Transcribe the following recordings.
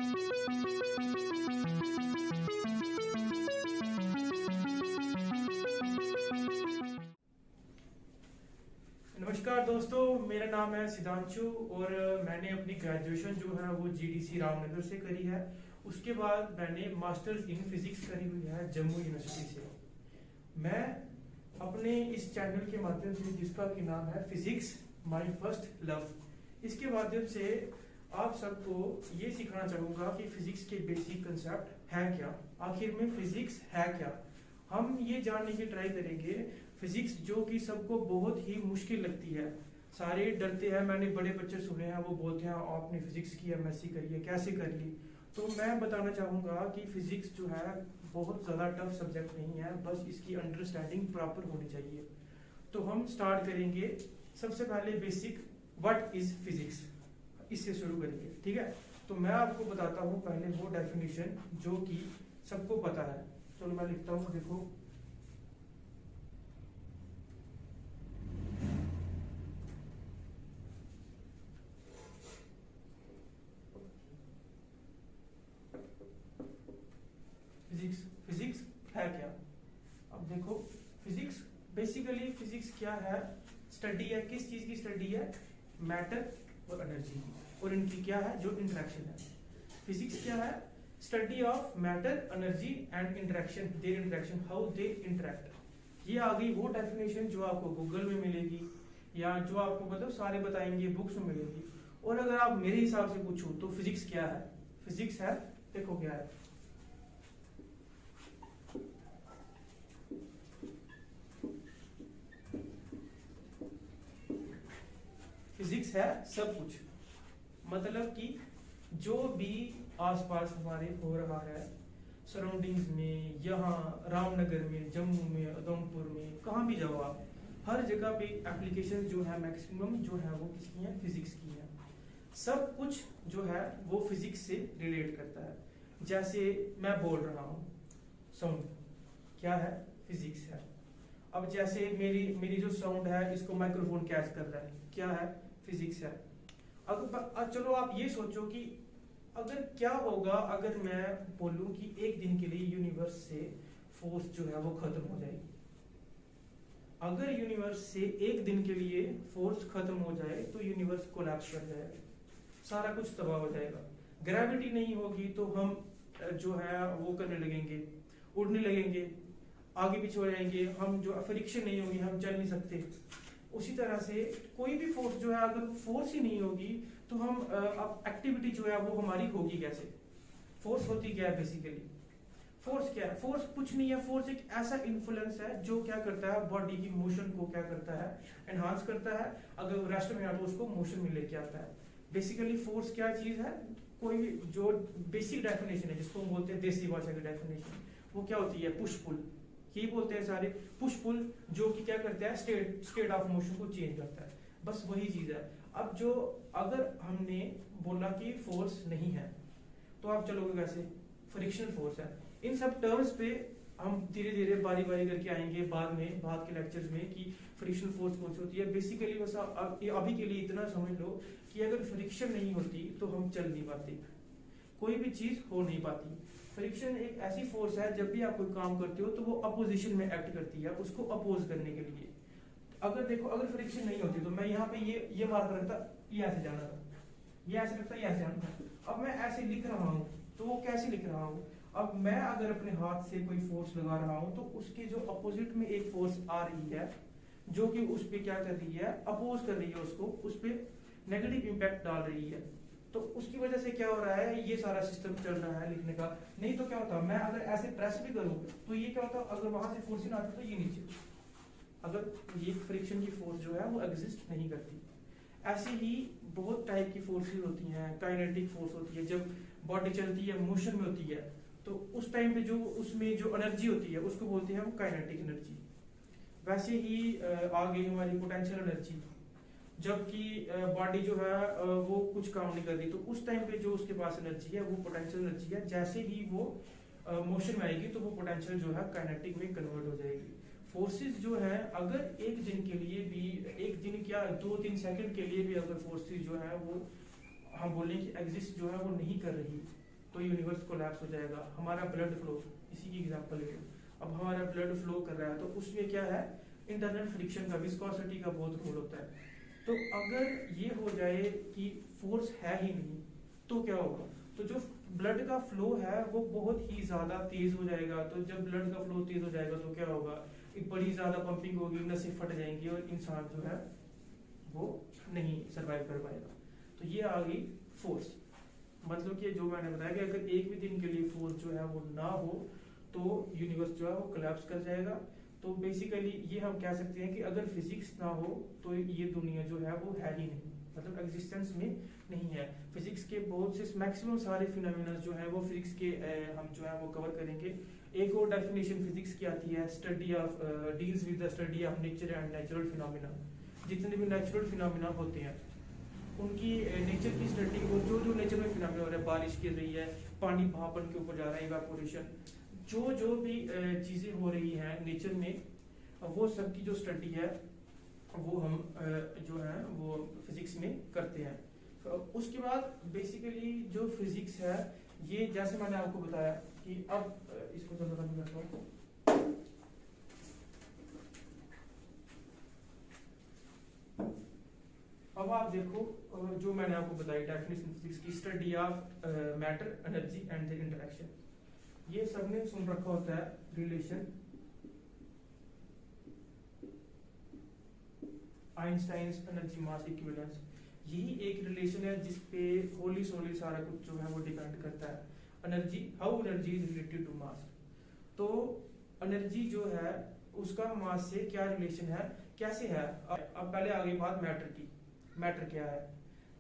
नमस्कार दोस्तों, मेरा नाम है सिद्धांशु और मैंने अपनी ग्रेजुएशन जो है वो जीडीसी रामनगर से करी है। उसके बाद मैंने मास्टर्स इन फिजिक्स करी हुई है जम्मू यूनिवर्सिटी से। मैं अपने इस चैनल के माध्यम से, जिसका कि नाम है फिजिक्स माय फर्स्ट लव, इसके माध्यम से आप सबको ये सिखाना चाहूंगा कि फिजिक्स के बेसिक कंसेप्ट है क्या, आखिर में फिजिक्स है क्या। हम ये जानने की ट्राई करेंगे फिजिक्स जो कि सबको बहुत ही मुश्किल लगती है। सारे डरते हैं, मैंने बड़े बच्चे सुने हैं वो बोलते हैं आपने फिजिक्स की एमएससी करी है, कैसे कर ली। तो मैं बताना चाहूंगा कि फिजिक्स जो है बहुत ज्यादा टफ सब्जेक्ट नहीं है, बस इसकी अंडरस्टैंडिंग प्रॉपर होनी चाहिए। तो हम स्टार्ट करेंगे सबसे पहले बेसिक व्हाट इज फिजिक्स, इससे शुरू करेंगे, ठीक है। तो मैं आपको बताता हूँ पहले वो डेफिनेशन जो कि सबको पता है। चलो मैं लिखता हूँ, देखो फिजिक्स, फिजिक्स है क्या। अब देखो फिजिक्स, बेसिकली फिजिक्स क्या है, स्टडी है। किस चीज की स्टडी है? मैटर और एनर्जी की, और इनकी क्या है जो इंटरेक्शन है। फिजिक्स क्या है? Study of matter, energy and interaction, there interaction, how they interact. ये आ गई वो डेफिनेशन जो आपको गूगल में मिलेगी या जो आपको मतलब सारे बताएंगे बुक्स में मिलेगी। और अगर आप मेरे हिसाब से पूछो तो फिजिक्स क्या है, फिजिक्स है, देखो क्या है, फिजिक्स है सब कुछ। मतलब कि जो भी आसपास हमारे हो रहा है सराउंडिंग्स में, यहाँ रामनगर में, जम्मू में, उधमपुर में, कहाँ भी जाओ आप, हर जगह पे एप्लीकेशन जो है मैक्सिमम जो है वो किसकी है, फिजिक्स की है। सब कुछ जो है वो फिजिक्स से रिलेट करता है। जैसे मैं बोल रहा हूँ, साउंड क्या है, फिजिक्स है। अब जैसे मेरी जो साउंड है इसको माइक्रोफोन कैच कर रहा है, क्या है, फिजिक्स है। अब चलो आप ये सोचो कि अगर क्या होगा अगर मैं बोलूं कि एक दिन के लिए यूनिवर्स से फोर्स जो है वो खत्म हो जाएगी। अगर यूनिवर्स से एक दिन के लिए फोर्स खत्म हो जाए तो यूनिवर्स कोलैप्स कर जाएगा, सारा कुछ तबाह हो जाएगा। ग्रेविटी नहीं होगी तो हम जो है वो करने लगेंगे, उड़ने लगेंगे, आगे पीछे हो जाएंगे हम, जो फ्रिक्शन नहीं होगी हम चल नहीं सकते। उसी तरह से कोई भी फोर्स जो है, अगर फोर्स ही नहीं होगी तो हम अब एक्टिविटी जो है वो हमारी होगी कैसे। फोर्स होती क्या है बेसिकली, फोर्स क्या है, फोर्स कुछ नहीं है, फोर्स एक ऐसा इन्फ्लुएंस है जो क्या करता है, बॉडी की मोशन को क्या करता है, एनहांस करता है। अगर वो रेस्ट में है तो उसको मोशन में लेके आता है। बेसिकली फोर्स क्या चीज है, कोई भी जो बेसिक डेफिनेशन है जिसको हम बोलते हैं देसी भाषा की डेफिनेशन, वो क्या होती है, पुश पुल, यही बोलते हैं सारे, पुश पुल, जो कि क्या करता है, स्टेट ऑफ मोशन को चेंज करता है, बस वही चीज है। अब जो अगर हमने बोला कि फोर्स नहीं है तो आप चलोगे कैसे, फ्रिक्शनल फोर्स है। इन सब टर्म्स पे हम धीरे धीरे बारी बारी करके आएंगे बाद में, बाद के लेक्चर्स में, कि फ्रिक्शनल फोर्स कौन सी होती है। बेसिकली बस अभी के लिए इतना समझ लो कि अगर फ्रिक्शन नहीं होती तो हम चल नहीं पाते, कोई भी चीज हो नहीं पाती। फ्रिक्शन एक ऐसी फोर्स है, जब भी आप कोई काम करते हो तो वो अपोजिशन में एक्ट करती है, उसको अपोज करने के लिए। अगर देखो अगर फ्रिक्शन नहीं होती तो मैं यहाँ पे ये मार्क रखता, ये ऐसे जाना था, ये ऐसे रखता, ये ऐसे जाना था। अब मैं ऐसे लिख रहा हूँ तो वो कैसे लिख रहा हूँ, अब मैं अगर अपने हाथ से कोई फोर्स लगा रहा हूँ तो उसके जो अपोजिट में एक फोर्स आ रही है जो कि उस पर क्या कर रही है, अपोज कर रही है उसको, उस पर नेगेटिव इंपैक्ट डाल रही है। तो उसकी वजह से क्या हो रहा है, ये सारा सिस्टम चल रहा है लिखने का। नहीं तो क्या होता, मैं अगर ऐसे प्रेस भी करूं तो ये क्या होता, अगर वहां से फोर्स ही ना आती तो ये नीचे, अगर ये फ्रिक्शन की फोर्स जो है वो एग्जिस्ट नहीं करती। ऐसे ही बहुत टाइप की फोर्सेस होती हैं। काइनेटिक फोर्स होती है, जब बॉडी चलती है मोशन में होती है तो उस टाइम पे जो उसमें जो एनर्जी होती है उसको बोलते हैं वो काइनेटिक एनर्जी। वैसे ही आ गई हमारी पोटेंशियल एनर्जी, जबकि बॉडी जो है वो कुछ काम नहीं कर रही तो उस टाइम पे जो उसके पास एनर्जी है वो पोटेंशियल एनर्जी है। जैसे ही वो मोशन में आएगी तो वो पोटेंशियल जो है काइनेटिक में कन्वर्ट हो जाएगी। फोर्सेस जो है अगर एक दिन के लिए भी, एक दिन क्या 2-3 सेकंड के लिए भी अगर फोर्सेस जो है वो हम बोलें कि एग्जिस्ट जो है वो नहीं कर रही तो यूनिवर्स कोलैप्स हो जाएगा। हमारा ब्लड फ्लो, इसी की एग्जांपल ले लो, अब हमारा ब्लड फ्लो कर रहा है तो उसमें क्या है, इंटरनल फ्रिक्शन का, विस्कोसिटी का बहुत रोल होता है। तो अगर ये हो जाए कि फोर्स है ही नहीं तो क्या होगा, तो जो ब्लड का फ्लो है वो बहुत ही ज्यादा तेज हो जाएगा। तो जब ब्लड का फ्लो तेज हो जाएगा तो क्या होगा, एक बड़ी ज्यादा पंपिंग होगी, नसें फट जाएंगी और इंसान जो है वो नहीं सरवाइव कर पाएगा। तो ये आ गई फोर्स। मतलब कि जो मैंने बताया कि अगर एक भी दिन के लिए फोर्स जो है वो ना हो तो यूनिवर्स जो है वो कोलैप्स कर जाएगा। तो बेसिकली ये हम कह सकते हैं कि अगर फिजिक्स ना हो तो ये दुनिया जो है वो है ही नहीं, मतलब एग्जिस्टेंस में नहीं है। फिजिक्स के बहुत से मैक्सिमम सारे फिनोमेना जो है वो फिजिक्स के हम जो है वो कवर करेंगे। एक और डेफिनेशन फिजिक्स की आती है, study of deals with the study of nature and natural phenomena. जितने भी नेचुरल फिनोमेना होते हैं उनकी नेचर की स्टडी, और जो नेचर में फिनोमेना हो रहा है, बारिश गिर रही है, पानी भापन के ऊपर जा रहा है, इवेपोरेशन, जो भी चीजें हो रही हैं नेचर में, वो सब की जो स्टडी है वो हम जो है वो फिजिक्स में करते हैं। तो उसके बाद बेसिकली जो फिजिक्स है ये, जैसे मैंने आपको बताया कि अब इसको थोड़ा सा करता हूँ। अब आप देखो जो मैंने आपको बताई डेफिनेशन फिजिक्स की, study of matter, energy and there interaction. ये सबने सुन रखा होता है, रिलेशन आइंस्टाइन्स एनर्जी मास इक्विवेलेंस। यही एक रिलेशन है जिसपे होली सोली सारा कुछ जो है वो डिपेंड करता है। Energy, how energy is related to mass. तो एनर्जी जो है उसका मास से क्या रिलेशन है, कैसे है। अब पहले आ गई बात मैटर की। मैटर क्या है,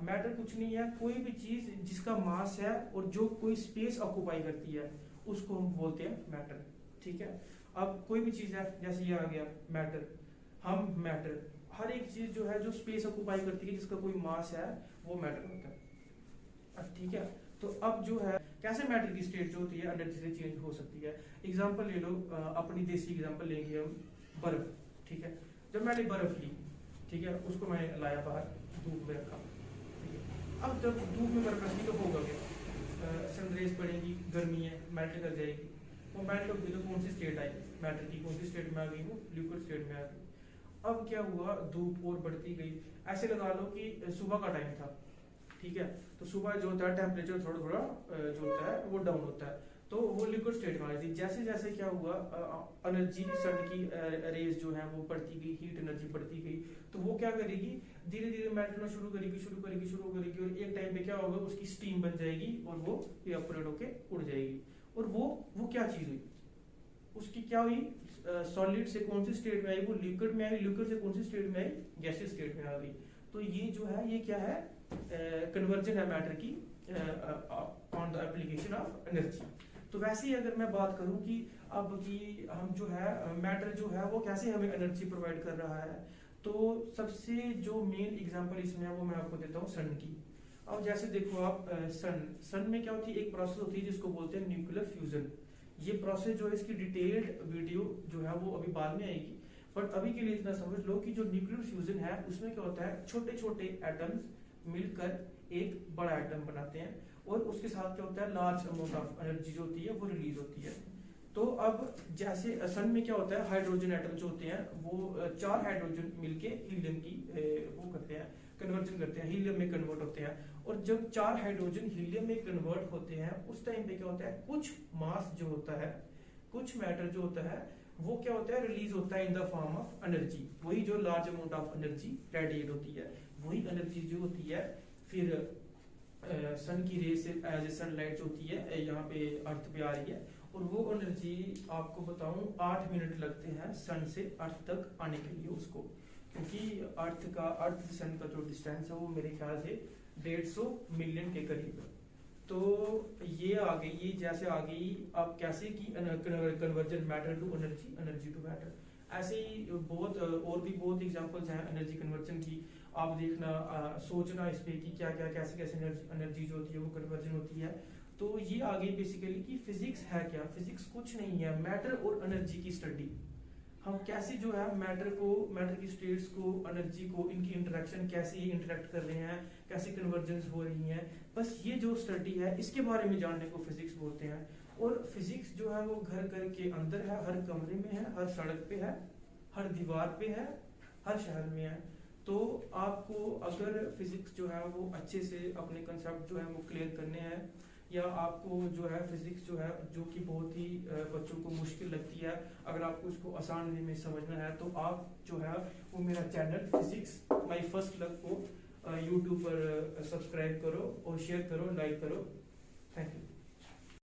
मैटर कुछ नहीं है, कोई भी चीज जिसका मास है और जो कोई स्पेस ऑक्यूपाई करती है उसको हम बोलते हैं मैटर। ठीक है, अब कोई भी चीज है, जैसे ये आ गया मैटर, हम मैटर, हर एक चीज जो है जो स्पेस ऑक्यूपाई करती है जिसका कोई मास है वो मैटर होता है। ठीक है, तो अब जो है कैसे मैटर की स्टेट जो होती है एनर्जी से चेंज हो सकती है। एग्जांपल ले लो, अपनी देसी एग्जांपल लेंगे हम, बर्फ। ठीक है, जब मैंने बर्फ ली, ठीक है, उसको मैंने लाया बाहर, धूप में रखा। ठीक है, अब जब धूप में बर्फ रखी तो होगा क्या, सनरेज पड़ेगी, गर्मी है, मेल्ट कर जाएगी। वो मेल्ट होगी तो कौन सी स्टेट आई, मैटर की कौन सी स्टेट में आ गई, वो लिक्विड स्टेट में आ गई। अब क्या हुआ, धूप और बढ़ती गई। ऐसे लगा लो कि सुबह का टाइम था, ठीक है, तो सुबह जो होता है टेम्परेचर थोड़ा थोड़ा जो होता है वो डाउन होता है, तो वो लिक्विड स्टेट में आ गई। जैसे जैसे क्या हुआ, एनर्जी सन की रेज जो है वो बढ़ती गई, हीट एनर्जी बढ़ती गई, तो वो क्या करेगी, धीरे धीरे मेल्ट होना शुरू करेगी और एक टाइम पे क्या होगा, उसकी स्टीम बन जाएगी और वो इवेपोरेट होके उड़ जाएगी। और वो क्या चीज हुई, उसकी क्या हुई, सॉलिड से कौन सी स्टेट में आई, वो लिक्विड में आई, लिक्विड से कौन सी स्टेट में आई, गैसियस स्टेट में आ गई। तो ये जो है ये क्या है, कन्वर्जन है मैटर की on the application of energy. तो वैसे ही अगर मैं बात करूं कि अब कि हम जो है मैटर जो है वो कैसे हमें एनर्जी प्रोवाइड कर रहा है, तो सबसे जो मेन एग्जांपल इसमें है वो मैं आपको देता हूँ सन की। अब जैसे देखो आप, सन में क्या होती है, एक प्रोसेस होती है जिसको बोलते हैं न्यूक्लियर फ्यूजन। ये प्रोसेस जो है इसकी डिटेल्ड वीडियो जो है वो अभी बाद में आएगी, बट अभी के लिए इतना समझ लो कि जो न्यूक्लियर फ्यूजन है उसमें क्या होता है, छोटे छोटे एटम्स मिलकर एक बड़ा एटम बनाते हैं और उसके साथ क्या होता है, लार्ज अमाउंट ऑफ एनर्जी जो होती है वो रिलीज होती है। तो अब जैसे सन में क्या होता है, हाइड्रोजन एटम जो होते हैं वो 4 हाइड्रोजन मिलके हीलियम की वो करते हैं, कन्वर्जन करते हैं, हीलियम में कन्वर्ट होते हैं। और जब 4 हाइड्रोजन हीलियम में कन्वर्ट होते हैं उस टाइम पे क्या होता है, कुछ मास जो होता है, कुछ मैटर जो होता है वो क्या होता है, रिलीज होता है in the form of energy. वही जो large amount of energy radiate होती है, वही एनर्जी जो होती है फिर सन की रेस से एज ए सनलाइट जो होती है यहाँ पे अर्थ पे आ रही है। और वो एनर्जी आपको बताऊं 8 मिनट लगते हैं सन से अर्थ तक आने के लिए उसको, क्योंकि अर्थ से सन का जो डिस्टेंस है वो मेरे ख्याल से 150 मिलियन के करीब है। तो ये आ गई, ये जैसे आ गई अब कैसे कि conversion matter to energy, energy to matter. ऐसे ही बहुत और भी बहुत एग्जांपल्स हैं एनर्जी कन्वर्जन की। आप देखना, सोचना इस पे कि क्या क्या कैसे कैसे एनर्जी जो होती है वो कन्वर्जन होती है। तो ये आ गई बेसिकली कि फिजिक्स है क्या, फिजिक्स कुछ नहीं है, मैटर और एनर्जी की स्टडी। हम कैसे जो है मैटर की स्टेट्स को, एनर्जी को, इनकी इंटरेक्शन कैसे ये इंटरेक्ट कर रहे हैं, कैसे कन्वर्जेंस हो रही हैं, बस ये जो स्टडी है इसके बारे में जानने को फिजिक्स बोलते हैं। और फिजिक्स जो है वो घर घर के अंदर है, हर कमरे में है, हर सड़क पे है, हर दीवार पे है, हर शहर में है। तो आपको अगर फिजिक्स जो है वो अच्छे से अपने कंसेप्ट जो है वो क्लियर करने हैं, या आपको जो है फिजिक्स जो है जो कि बहुत ही बच्चों को मुश्किल लगती है, अगर आपको उसको आसान वे में समझना है तो आप जो है वो मेरा channel physics my first love को यूट्यूब पर सब्सक्राइब करो और शेयर करो, लाइक करो। Thank you.